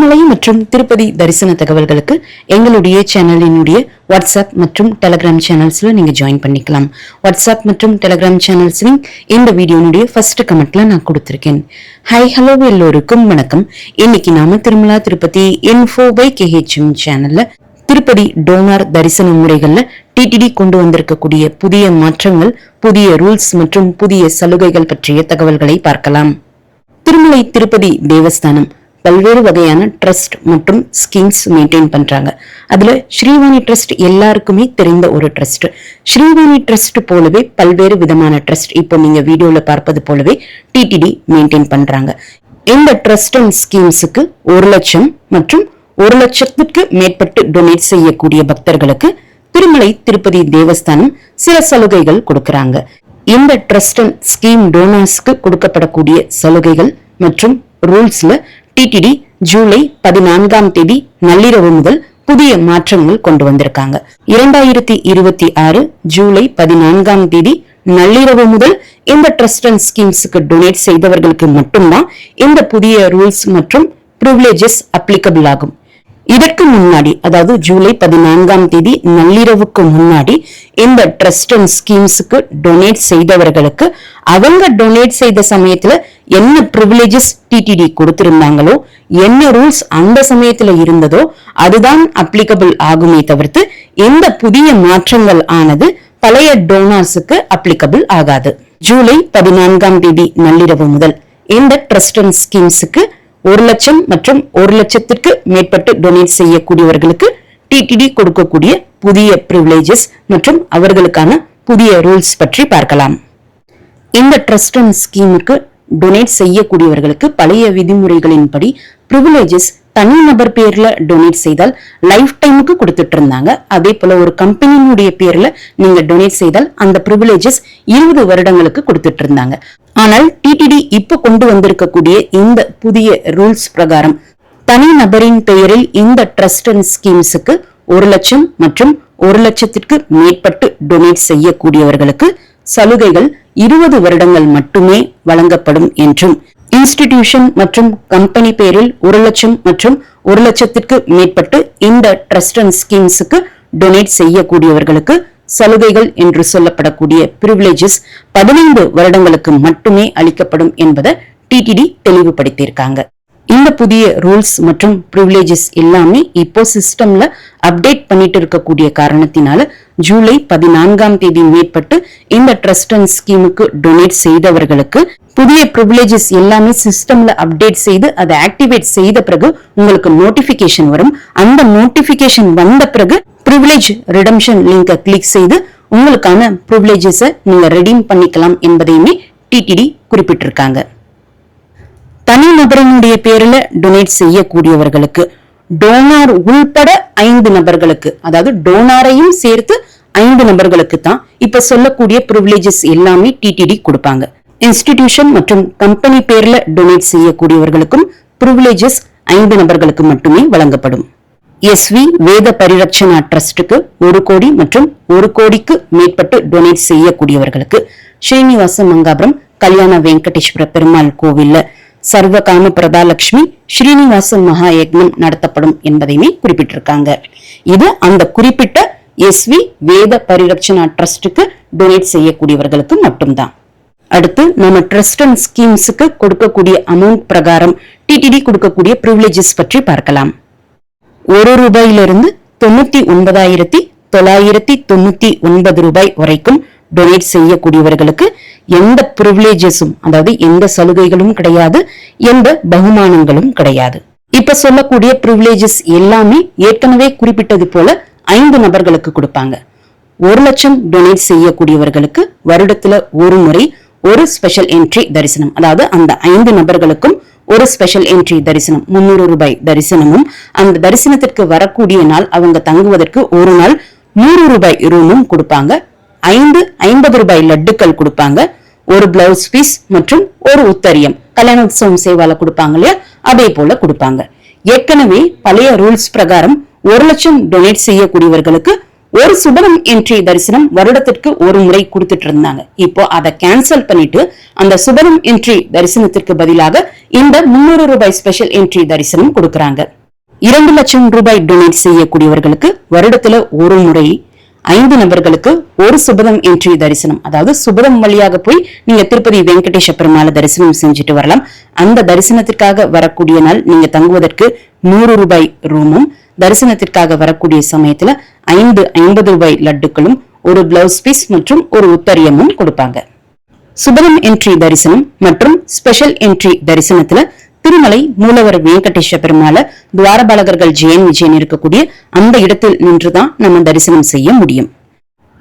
திருமலை மற்றும் திருப்பதி தரிசன தகவல்களுக்கு எங்களுடைய சேனலினுடைய வாட்ஸ்அப் மற்றும் டெலிகிராம் சேனல்ஸ்ல நீங்க ஜாயின் பண்ணிக்கலாம். வாட்ஸ்அப் மற்றும் டெலிகிராம் சேனல்ஸ் லிங்க் இந்த வீடியோனுடைய ஃபர்ஸ்ட் கமெண்ட்ல நான் கொடுத்திருக்கேன். ஹாய் ஹலோ எல்லோருக்கும் வணக்கம். இன்னைக்கு நாம Tirumala Tirupati info by KHM சேனல்ல திருப்பதி டோனார் தரிசன முறைகள்ல டிடிடி கொண்டு வந்திருக்கக்கூடிய புதிய மாற்றங்கள், புதிய ரூல்ஸ் மற்றும் புதிய சலுகைகள் பற்றிய தகவல்களை பார்க்கலாம். திருமலை திருப்பதி தேவஸ்தானம் பல்வேறு வகையான ட்ரஸ்ட் மற்றும் ஸ்கீம்ஸ் மெயின்டைன் பண்றாங்க. அதுல ஸ்ரீவாணி ட்ரஸ்ட் எல்லாருக்குமே தெரிந்த ஒரு ட்ரஸ்ட். ஸ்ரீவாணி ட்ரஸ்ட் போலவே பல்வேறு விதமான ட்ரஸ்ட் இப்போ நீங்க வீடியோல பார்ப்பது போலவே டிடிடி மெயின்டைன் பண்றாங்க. இந்த ட்ரஸ்ட் அண்ட் ஸ்கீம்ஸுக்கு 1 லட்சம் மற்றும் 1 லட்சத்துக்கு மேற்பட்டு டொனேட் செய்யக்கூடிய பக்தர்களுக்கு திருமலை திருப்பதி தேவஸ்தானம் சில சலுகைகள் கொடுக்கறாங்க. இந்த ட்ரஸ்ட் அண்ட் ஸ்கீம் டோனர்ஸ்க்கு கொடுக்கப்படக்கூடிய சலுகைகள் மற்றும் ரூல்ஸ்ல டிடிடி ஜூலை 14ஆம் தேதி நள்ளிரவு முதல் புதிய மாற்றங்கள் கொண்டு வந்திருக்காங்க. 2026 ஜூலை 14ஆம் தேதி நள்ளிரவு முதல் இந்த ட்ரஸ்ட் அண்ட் ஸ்கீம்ஸுக்கு டொனேட் செய்தவர்களுக்கு மட்டும்தான் இந்த புதிய ரூல்ஸ் மற்றும் பிரிவிலேஜஸ் அப்ளிகபிள் ஆகும். இதற்கு முன்னாடி, அதாவது ஜூலை 14ஆம் தேதி நள்ளிரவுக்கு முன்னாடி இந்த ட்ரஸ்ட் அண்ட் ஸ்கீம்ஸுக்கு டொனேட் செய்தவர்களுக்கு அவங்க டொனேட் செய்த சமயத்துல என்ன பிரிவிலேஜஸ் டிடிடி கொடுத்திருந்தாங்களோ, என்ன ரூல்ஸ் அந்த சமயத்துல இருந்ததோ அதுதான் அப்ளிகபிள் ஆகுமே தவிர்த்து இந்த புதிய மாற்றங்கள் ஆனது பழைய டோனார்ஸுக்கு அப்ளிகபிள் ஆகாது. ஜூலை 14ஆம் தேதி நள்ளிரவு முதல் இந்த ட்ரஸ்ட் அண்ட் ஸ்கீம்ஸுக்கு 1 லட்சம் மற்றும் 1 லட்சத்திற்கு மேற்பட்டு டொனேட் செய்யக்கூடியவர்களுக்கு டிடிடி கொடுக்கக்கூடிய புதிய பிரிவிலேஜஸ் மற்றும் அவர்களுக்கான புதிய ரூல்ஸ் பற்றி பார்க்கலாம். இந்த ட்ரஸ்ட் அண்ட் ஸ்கீமுக்கு டொனேட் செய்யக்கூடியவர்களுக்கு பழைய விதிமுறைகளின்படி பிரிவிலேஜஸ் தனிநபர் பேர்ல டொனேட் செய்தால் லைஃப் டைமுக்கு கொடுத்துட்டு இருந்தாங்க. அதே போல ஒரு கம்பெனியினுடைய பேர்ல நீங்க டொனேட் செய்தால் அந்த பிரிவிலேஜஸ் 20 வருடங்களுக்கு கொடுத்துட்டு இருந்தாங்க. ஆனால் டிடிடி இப்ப கொண்டு வந்திருக்கக்கூடிய இந்த புதிய ரூல்ஸ் பிரகாரம் தனி நபரின் பெயரில் இந்த ட்ரஸ்ட் அண்ட் ஸ்கீம்ஸுக்கு 1 லட்சம் மற்றும் 1 லட்சத்திற்கு மேற்பட்டு டொனேட் செய்யக்கூடியவர்களுக்கு சலுகைகள் 20 வருடங்கள் மட்டுமே வழங்கப்படும் என்றும், இன்ஸ்டிடியூஷன் மற்றும் கம்பெனி பேரில் 1 லட்சம் மற்றும் 1 லட்சத்திற்கு மேற்பட்டு இந்த ட்ரஸ்ட் அண்ட் ஸ்கீம்ஸுக்கு டொனேட் செய்யக்கூடியவர்களுக்கு சலுகைகள் என்று சொல்லப்படக்கூடிய பிரிவிலேஜஸ் 15 வருடங்களுக்கு மட்டுமே அளிக்கப்படும் என்பதை டிடிடி தெளிவுபடுத்தியிருக்காங்க. இந்த புதிய ரூல்ஸ் மற்றும் பிரிவிலேஜஸ் எல்லாமே இப்போ சிஸ்டம்ல அப்டேட் பண்ணிட்டு இருக்கக்கூடிய காரணத்தினால ஜூலை 14ஆம் தேதி மேற்பட்டு இந்த ட்ரஸ்ட் அண்ட் ஸ்கீமுக்கு டொனேட் செய்தவர்களுக்கு புதிய பிரிவிலேஜஸ் எல்லாமே சிஸ்டம்ல அப்டேட் செய்து அதை ஆக்டிவேட் செய்த பிறகு உங்களுக்கு நோட்டிபிகேஷன் வரும். அந்த நோட்டிபிகேஷன் வந்த பிறகு பிரிவிலேஜ் ரிடம்ஷன் லிங்கை கிளிக் செய்து உங்களுக்கான பிரிவிலேஜஸை நீங்க ரெடீம் பண்ணிக்கலாம் என்பதையுமே டிடிடி குறிப்பிட்டிருக்காங்க. தனி நபரினுடைய பேரில் டொனேட் செய்யக்கூடியவர்களுக்கு டோனார் உள்பட 5 நபர்களுக்கு, அதாவது டோனாரையும் சேர்த்து 5 நபர்களுக்கு தான் இப்ப சொல்லக்கூடிய பிரிவிலேஜஸ் எல்லாமே டிடிடி கொடுப்பாங்க. இன்ஸ்டிடியூஷன் மற்றும் கம்பெனி பேர்ல டொனேட் செய்யக்கூடியவர்களுக்கும் பிரிவிலேஜஸ் 5 நபர்களுக்கு மட்டுமே வழங்கப்படும். SV வேத பரிரட்சணா ட்ரஸ்டுக்கு 1 கோடி மற்றும் 1 கோடிக்கு மேற்பட்டு டொனேட் செய்யக்கூடியவர்களுக்கு ஸ்ரீனிவாச மங்காபுரம் கல்யாண வெங்கடேஸ்வர பெருமாள் கோவில்ல சர்வகாம பிரதாலட்சுமி ஸ்ரீனிவாச மகா யக்னம் நடத்தப்படும் என்பதையுமே குறிப்பிட்டிருக்காங்க. இது அந்த குறிப்பிட்ட SV வேத பரிரட்சணா ட்ரஸ்டுக்கு டொனேட் செய்யக்கூடியவர்களுக்கு மட்டும்தான். அடுத்து நம்ம ட்ரஸ்ட் அண்ட் ஸ்கீம்ஸுக்கு கொடுக்கக்கூடிய அமௌண்ட் பிரகாரம் டிடிடி கொடுக்கக்கூடிய பிரிவிலேஜஸ் பற்றி பார்க்கலாம். 1 ரூபாயிலிருந்து 99,999 ரூபாய் வரைக்கும் டொனேட் செய்யக்கூடியவர்களுக்கு எந்த பிரிவிலேஜஸும், அதாவது எந்த சலுகைகளும் கிடையாது, எந்த பகுமானங்களும் கிடையாது. இப்ப சொல்லக்கூடிய பிரிவிலேஜஸ் எல்லாமே ஏற்கனவே குறிப்பிட்டது போல 5 நபர்களுக்கு கொடுப்பாங்க. 1 லட்சம் டொனேட் செய்யக்கூடியவர்களுக்கு வருடத்துல ஒரு முறை ஒரு ஸ்பெஷல் என்ட்ரி தரிசனம், அதாவது அந்த 5 நபர்களுக்கும் ஒரு ஸ்பெஷல் என்ட்ரி தரிசனம் 300 ரூபாய் தரிசனமும், அந்த தரிசனத்திற்கு வரக்கூடிய நாள் அவங்க தங்குவதற்கு ஒரு நாள் 100 ரூபாய் ரூமும் கொடுப்பாங்க. 50 ரூபாய் லட்டுக்கள் கொடுப்பாங்க. ஒரு பிளவுஸ் பீஸ் மற்றும் ஒரு உத்தரியம் கல்யாணோத்சவம் சேவால கொடுப்பாங்க இல்லையா, அதே போல கொடுப்பாங்க. ஏற்கனவே பழைய ரூல்ஸ் பிரகாரம் 1 லட்சம் டொனேட் செய்யக்கூடியவர்களுக்கு ஒரு சுபதம் என்ட்ரி தரிசனம் வருடத்திற்கு ஒரு முறை கொடுத்துட்டு இருந்தாங்க. இப்போ அதை கேன்சல் பண்ணிட்டு அந்த சுபதம் என்ட்ரி தரிசனத்திற்கு பதிலாக இந்த 300 ரூபாய் ஸ்பெஷல் என்ட்ரி தரிசனம் கொடுக்கறாங்க. 2 லட்சம் ரூபாய் டொனேட் செய்யக்கூடியவர்களுக்கு வருடத்துல ஒரு முறை 5 நபர்களுக்கு ஒரு சுபதம் என்ட்ரி தரிசனம், அதாவது சுபதம் வழியாக போய் நீங்க திருப்பதி வெங்கடேஷ பெருமாளை தரிசனம் செஞ்சுட்டு வரலாம். அந்த தரிசனத்திற்காக வரக்கூடிய நாள் நீங்க தங்குவதற்கு 100 ரூபாய் ரூமும், தரிசனத்திற்காக வரக்கூடிய சமயத்துல 50 ரூபாய் லட்டுக்களும், ஒரு பிளவுஸ் பீஸ் மற்றும் ஒரு உத்தரியமும் கொடுப்பாங்க. சுபதம் என்ட்ரி தரிசனம் மற்றும் ஸ்பெஷல் என்ட்ரி தரிசனத்துல திருமலை மூலவர் வெங்கடேஷ பெருமாளை துவாரபாலகர்கள் ஜெயன் விஜயன் இருக்கக்கூடிய அந்த இடத்தில் நின்றுதான் நம்ம தரிசனம் செய்ய முடியும்.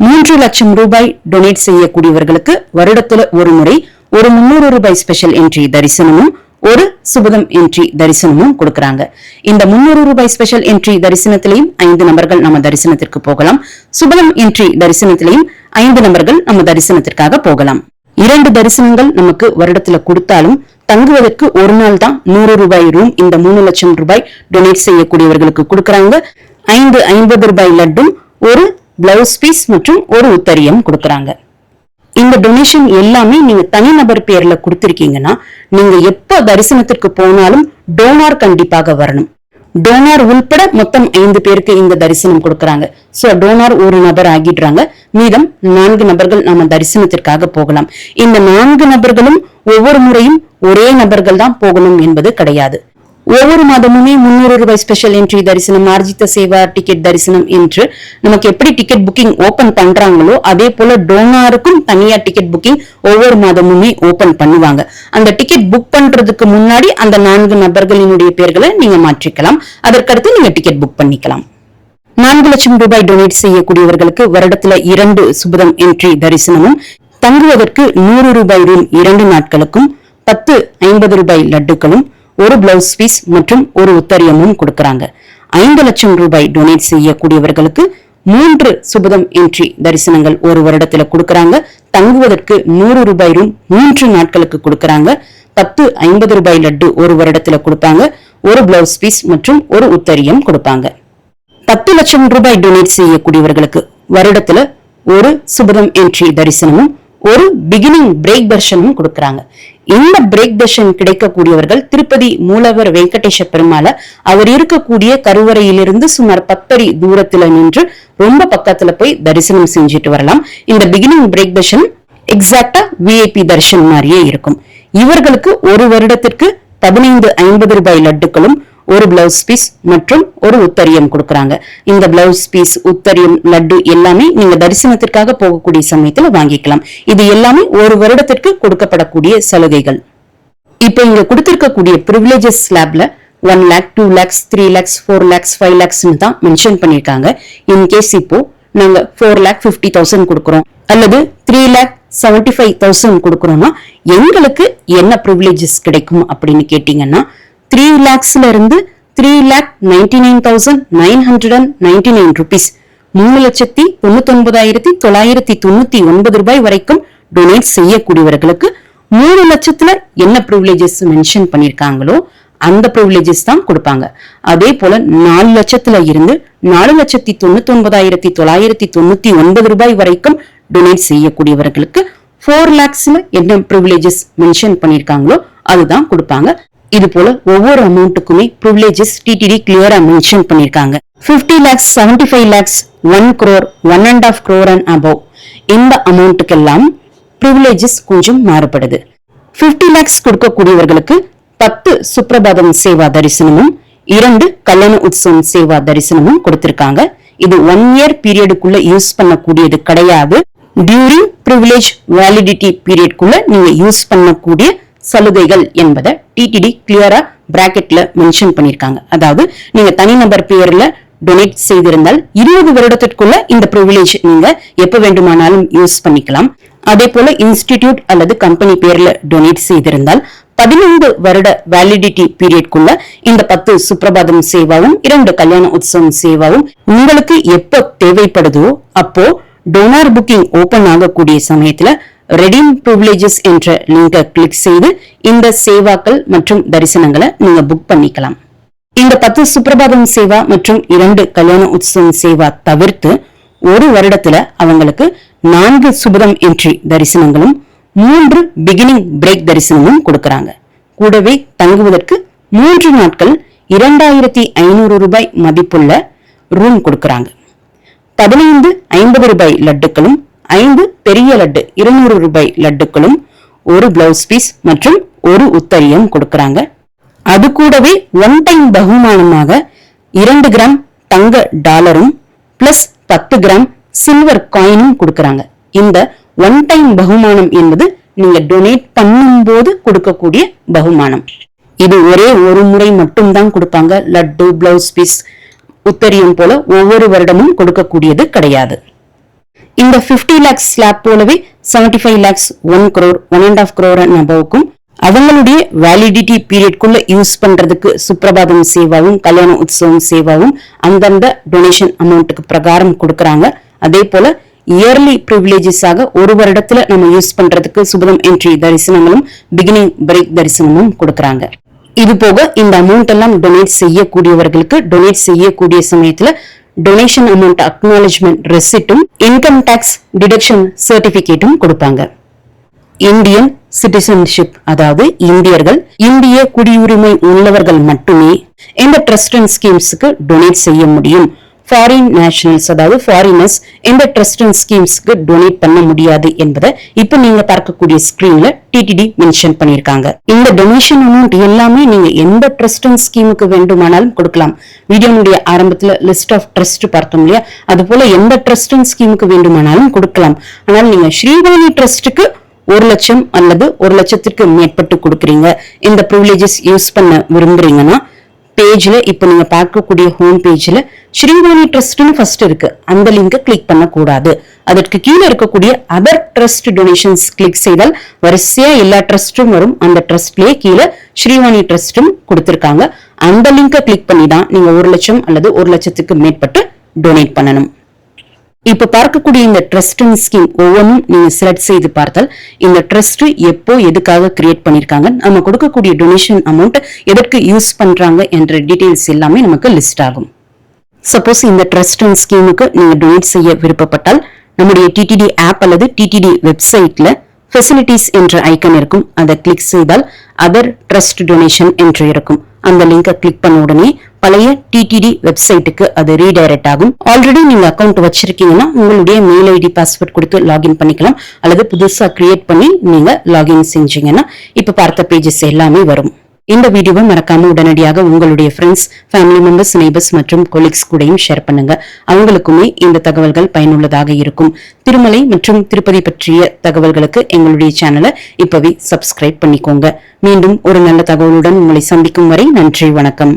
3 லட்சம் ரூபாய் டொனேட் செய்யக்கூடியவர்களுக்கு வருடத்துல ஒரு முறை ஒரு 300 ரூபாய் ஸ்பெஷல் என்ட்ரி தரிசனமும் ஒரு சுபதம் என்ட்ரி தரிசனமும் கொடுக்கறாங்க. இந்த 300 ரூபாய் ஸ்பெஷல் என்ட்ரி தரிசனத்திலையும் 5 நபர்கள் நம்ம தரிசனத்திற்கு போகலாம். சுபதம் என்ட்ரி தரிசனத்திலையும் 5 நபர்கள் நம்ம தரிசனத்திற்காக போகலாம். 2 தரிசனங்கள் நமக்கு வருடத்துல கொடுத்தாலும் தங்குவதற்கு ஒரு நாள் தான் 100 ரூபாய் ரூம் இந்த 3 லட்சம் ரூபாய் டொனேட் செய்யக்கூடியவர்களுக்கு கொடுக்கறாங்க. 50 ரூபாய் லட்டும், ஒரு பிளவுஸ் பீஸ் மற்றும் ஒரு உத்தரியம் கொடுக்கறாங்க. இந்த டொனேஷன் எல்லாமே நீங்க தனிநபர் பேர்ல கொடுத்திருக்கீங்கன்னா நீங்க எப்ப தரிசனத்திற்கு போனாலும் டோனார் கண்டிப்பாக வரணும். டோனார் உள்பட மொத்தம் 5 பேருக்கு இந்த தரிசனம் கொடுக்கறாங்க. சோ டோனார் ஒரு நபர் ஆகிடுறாங்க. மீதம் 4 நபர்கள் நம்ம தரிசனத்திற்காக போகலாம். இந்த 4 நபர்களும் ஒவ்வொரு முறையும் ஒரே நபர்கள் தான் போகணும் என்பது கிடையாது. ஒவ்வொரு மாதமுமே 300 ரூபாய் ஸ்பெஷல் என்ட்ரி தரிசனம், ஆர்ஜித சேவா டிக்கெட் தரிசனம் என்று நமக்கு எப்படி டிக்கெட் புக்கிங் ஓபன் பண்றாங்களோ அதே போல டோனாருக்கும் தனியா டிக்கெட் புக்கிங் ஒவ்வொரு மாதமுமே ஓபன் பண்ணுவாங்க. அந்த டிக்கெட் புக் பண்றதுக்கு முன்னாடி அந்த 4 நபர்களினுடைய பேர்களை நீங்க மாற்றிக்கலாம். அதற்கடுத்து நீங்க டிக்கெட் புக் பண்ணிக்கலாம். 4 லட்சம் ரூபாய் டொனேட் செய்யக்கூடியவர்களுக்கு வருடத்துல 2 சுபதம் என்ட்ரி தரிசனமும், தங்குவதற்கு 100 ரூபாய் ரூம் 2 நாட்களுக்கும், 50 ரூபாய் லட்டுகளும், ஒரு பிளவுஸ் பீஸ் மற்றும் ஒரு உத்தரியமும் கொடுக்கறாங்க. 5 லட்சம் ரூபாய் டொனேட் செய்யக்கூடியவர்களுக்கு 3 சுபதம் என்ட்ரி தரிசனங்கள் ஒரு வருடத்துல கொடுக்கறாங்க. தங்குவதற்கு 100 ரூபாய் ரூம் 3 நாட்களுக்கு கொடுக்கறாங்க. 50 ரூபாய் லட்டு ஒரு வருடத்துல கொடுப்பாங்க. ஒரு பிளவுஸ் பீஸ் மற்றும் ஒரு உத்தரியம் கொடுப்பாங்க. 10 லட்சம் ரூபாய் டொனேட் செய்யக்கூடியவர்களுக்கு வருடத்துல ஒரு சுபதம் என்ட்ரி தரிசனமும் ஒரு பிகினிங் பிரேக் தர்ஷனும் கொடுக்கறாங்க. இந்த பிரேக் தர்ஷன் கிடைக்கக்கூடியவர்கள் திருப்பதி மூலவர் வெங்கடேஷ பெருமாளை அவர் இருக்கக்கூடிய கருவறையிலிருந்து சுமார் 10 அடி தூரத்துல நின்று ரொம்ப பக்கத்துல போய் தரிசனம் செஞ்சுட்டு வரலாம். இந்த பிகினிங் பிரேக் தர்ஷன் எக்ஸாக்டா விஐபி தர்ஷன் மாதிரியே இருக்கும். இவர்களுக்கு ஒரு வருடத்திற்கு 15 ரூபாய் லட்டுகளும், ஒரு பிளவுஸ் பீஸ் மற்றும் ஒரு உத்தரியம் கொடுக்கறாங்க. இந்த பிளவுஸ் பீஸ், உத்தரியம், லட்டு எல்லாமே நீங்க தரிசனத்திற்காக போகக்கூடிய சமயத்துல வாங்கிக்கலாம். இது எல்லாமே ஒரு வருடத்திற்கு கொடுக்கப்படக்கூடிய சலுகைகள். இப்ப இங்க கொடுத்திருக்கக்கூடிய privileges ஸ்லாப்ல 1 lakh, 2 lakhs, 3 lakhs, 4 lakhs, 5 lakhs தான் மென்ஷன் பண்ணிருக்காங்க. இன்கேஸ் இப்போ நாங்க 4,50,000 கொடுக்கறோம் அல்லது 3,75,000 கொடுக்கறோம்னா எங்களுக்கு என்ன பிரிவிலேஜஸ் கிடைக்கும் அப்படின்னு கேட்டீங்கன்னா 3 lakhsல இருந்து 3,99,999 rupees 3,99,999 ரூபாய் வரைக்கும் டொனேட் செய்யக்கூடியவர்களுக்கு 3 லட்சத்துல என்ன பிரிவிலேஜஸ் மென்ஷன் பண்ணிருக்காங்களோ அந்த பிரிவிலேஜஸ் தான் கொடுப்பாங்க. அதே போல 4 லட்சத்துல இருந்து 4,99,999 ரூபாய் வரைக்கும் டொனேட் செய்யக்கூடியவர்களுக்கு 4 lakhsல என்ன பிரிவிலேஜஸ் மென்ஷன் பண்ணிருக்காங்களோ அதுதான் கொடுப்பாங்க. இது போல ஒவ்வொரு அமௌண்ட்டுக்குமே பிரிவிலேஜஸ் டிடிடி கிளியரா மென்ஷன் பண்ணிருக்காங்க. 50 lakhs, 75 lakhs, 1 crore, 1.5 crore and above இந்த அமௌண்ட்டுக்கெல்லாம் பிரிவிலேஜஸ் கொஞ்சம் மாறுபடுது. 50 lakhs கொடுக்கக்கூடியவர்களுக்கு 10 சுப்ரபாதம் சேவா தரிசனமும் 2 கல்யாண உற்சவம் சேவா தரிசனமும் கொடுத்திருக்காங்க. இது 1 year பீரியடுக்குள்ள யூஸ் பண்ணக்கூடியது கிடையாது. டியூரிங் பிரிவிலேஜ் வேலிடிட்டி பீரியட்குள்ள நீங்க யூஸ் பண்ணக்கூடிய சலுகைகள் என்பதை டிடிடி கிளியரா பிராக்கெட்ல மென்ஷன் பண்ணிருக்காங்க. அதாவது நீங்க தனிநபர் பேர்ல டொனேட் செய்திருந்தால் 20 வருடத்திற்குள்ள இந்த பிரிவிலேஜ் நீங்க எப்ப வேண்டுமானாலும் யூஸ் பண்ணிக்கலாம். அதே போல இன்ஸ்டிடியூட் அல்லது கம்பெனி பேர்ல டொனேட் செய்திருந்தால் 15 வருட வேலிடிட்டி பீரியட்குள்ள இந்த 10 சுப்ரபாதம் சேவாவும் 2 கல்யாண உற்சவம் சேவாவும் உங்களுக்கு எப்ப தேவைப்படுதோ அப்போ டோனார் புக்கிங் ஓபன் ஆகக்கூடிய சமயத்துல ரெடீம் பிரிவிலேஜஸ் என்ற லிங்கை கிளிக் செய்து இந்த சேவாக்கள் மற்றும் தரிசனங்களை நீங்க புக் பண்ணிக்கலாம். இந்த 10 சுப்ரபாதம் சேவா மற்றும் 2 கல்யாண உற்சவம் சேவா தவிர்த்து ஒரு வருடத்துல அவங்களுக்கு 4 சுபதம் என்ட்ரி தரிசனங்களும் 3 பிகினிங் பிரேக் தரிசனமும் கொடுக்கறாங்க. கூடவே தங்குவதற்கு 3 நாட்கள் 2500 ரூபாய் மதிப்புள்ள ரூம் கொடுக்கறாங்க. 15 50 ரூபாய் லட்டுக்களும் 5 பெரிய லட்டு 200 ரூபாய் லட்டுக்களும் ஒரு பிளவுஸ் பீஸ் மற்றும் ஒரு உத்தரியம் கொடுக்கறாங்க. அது கூடவே ஒன் டைம் பகுமானமாக 2 கிராம் தங்க டாலரும் பிளஸ் 10 கிராம் சில்வர் காயினும் கொடுக்கறாங்க. இந்த ஒன் டைம் பகுமானம் என்பது நீங்க டொனேட் பண்ணும்போது கொடுக்கக்கூடிய பகுமானம். இது ஒரே ஒரு முறை மட்டும்தான் கொடுப்பாங்க. லட்டு, பிளவுஸ் பீஸ், உத்தரியம் போல ஒவ்வொரு வருடமும் கொடுக்கக்கூடியது கிடையாது. இந்த 50 lakhs ஸ்லாப் போலவே 75 lakhs 1 crore 1.5 crore நபவுக்கும் அவங்களுடைய வேலிடிட்டி பீரியட்குள்ள யூஸ் பண்றதுக்கு சுப்ரபாதம் சேவாவும் கல்யாண உற்சவம் சேவாவும் அந்தந்த டொனேஷன் அமௌண்ட்டுக்கு பிரகாரம் கொடுக்கறாங்க. அதே போல இயர்லி பிரிவிலேஜஸ் ஆக ஒரு வருடத்துல நம்ம யூஸ் பண்றதுக்கு சுபதம் என்ட்ரி தரிசனங்களும் பிகினிங் பிரேக் தரிசனமும் கொடுக்கறாங்க. இது போக இந்த அமௌண்ட் எல்லாம் டொனேட் செய்யக்கூடியவர்களுக்கு டொனேட் செய்யக்கூடிய சமயத்துல டொனேஷன் அமௌண்ட் அக்னாலஜ்மெண்ட் ரெசிப்டும் இன்கம் டாக்ஸ் டிடக்ஷன் சர்டிபிகேட்டும் கொடுப்பாங்க. இந்தியன் சிட்டிசன்ஷிப், அதாவது இந்தியர்கள், இந்திய குடியுரிமை உள்ளவர்கள் மட்டுமே இந்த ட்ரஸ்ட் அண்ட் ஸ்கீம்ஸ்க்கு டொனேட் செய்ய முடியும். ஃபாரின் நேஷனல்ஸ், அதாவது ஃபாரினர்ஸ் இந்த ட்ரஸ்ட் அண்ட் ஸ்கீம்ஸ்க்கு டொனேட் பண்ண முடியாது என்பதை இப்ப நீங்க பார்க்கக்கூடிய ஸ்கிரீன்ல டிடிடி மென்ஷன் பண்ணிருக்காங்க. இந்த டொனேஷன் அமௌண்ட் எல்லாமே நீங்க எந்த ட்ரஸ்ட் அண்ட் ஸ்கீமுக்கு வேண்டுமானாலும் கொடுக்கலாம். வீடியோனுடைய ஆரம்பத்துல லிஸ்ட் ஆஃப் ட்ரஸ்ட் பார்த்தோம் இல்லையா, அது போல எந்த ட்ரஸ்ட் அண்ட் ஸ்கீமுக்கு வேண்டுமானாலும் கொடுக்கலாம். ஆனால் நீங்க ஸ்ரீவாணி ட்ரஸ்டுக்கு 1 லட்சம் அல்லது 1 லட்சத்திற்கு மேற்பட்டு கொடுக்குறீங்க, இந்த ப்ரிவிலேஜஸ் யூஸ் பண்ண விரும்புறீங்கன்னா பேஜ்ல இப்ப நீங்க பார்க்கக்கூடிய ஹோம் பேஜ்ல ஸ்ரீவாணி ட்ரஸ்ட்னு ஃபர்ஸ்ட் இருக்கு. அந்த லிங்கை கிளிக் பண்ண கூடாது. அதற்கு கீழே இருக்கக்கூடிய அதர் ட்ரஸ்ட் டொனேஷன்ஸ் கிளிக் செய்தால் வரிசையா எல்லா ட்ரஸ்டும் வரும். அந்த ட்ரஸ்ட்லயே கீழே ஸ்ரீவாணி ட்ரஸ்டும் கொடுத்திருக்காங்க. அந்த லிங்கை கிளிக் பண்ணி தான் நீங்க 1 லட்சம் அல்லது 1 லட்சத்துக்கு மேற்பட்டு டொனேட் பண்ணணும். இப்ப பார்க்கக்கூடிய இந்த ட்ரஸ்ட் ஸ்கீம் ஒவ்வொன்றும் நீங்க செலக்ட் செய்து பார்த்தால் இந்த ட்ரஸ்ட் எப்போ எதுக்காக கிரியேட் பண்ணிருக்காங்க, நம்ம கொடுக்கக்கூடிய டொனேஷன் அமௌண்ட் எதற்கு யூஸ் பண்றாங்க என்ற டீடைல்ஸ் எல்லாமே நமக்கு லிஸ்ட் ஆகும். சப்போஸ் இந்த ட்ரஸ்ட் அண்ட் ஸ்கீமுக்கு நீங்க டொனேட் செய்ய விருப்பப்பட்டால் நம்முடைய டிடிடி ஆப் அல்லது டிடிடி வெப்சைட்ல ஃபெசிலிட்டிஸ் என்ற ஐக்கன் இருக்கும். அதை கிளிக் செய்தால் அதர் ட்ரஸ்ட் டொனேஷன் என்று இருக்கும். அந்த லிங்கை கிளிக் பண்ண உடனே பழைய டிடிடி வெப்சைட்டுக்கு அது ரீடைரக்ட் ஆகும். ஆல்ரெடி நீங்க அக்கௌண்ட் வச்சிருக்கீங்கன்னா உங்களுடைய மெயில் ஐடி பாஸ்வேர்ட் கொடுத்து லாகின் பண்ணிக்கலாம். அல்லது புதுசா கிரியேட் பண்ணி நீங்க லாகின் செஞ்சீங்கன்னா இப்ப பார்த்த பேஜஸ் எல்லாமே வரும். இந்த வீடியோவை மறக்காம உடனடியாக உங்களுடைய ஃப்ரெண்ட்ஸ், ஃபேமிலி மெம்பர்ஸ், நெய்பர்ஸ் மற்றும் கொலீக்ஸ் கூடயும் ஷேர் பண்ணுங்க. அவங்களுக்குமே இந்த தகவல்கள் பயனுள்ளதாக இருக்கும். திருமலை மற்றும் திருப்பதி பற்றிய தகவல்களுக்கு எங்களுடைய சேனலை இப்பவே சப்ஸ்கிரைப் பண்ணிக்கோங்க. மீண்டும் ஒரு நல்ல தகவலுடன் உங்களை சந்திக்கும் வரை நன்றி, வணக்கம்.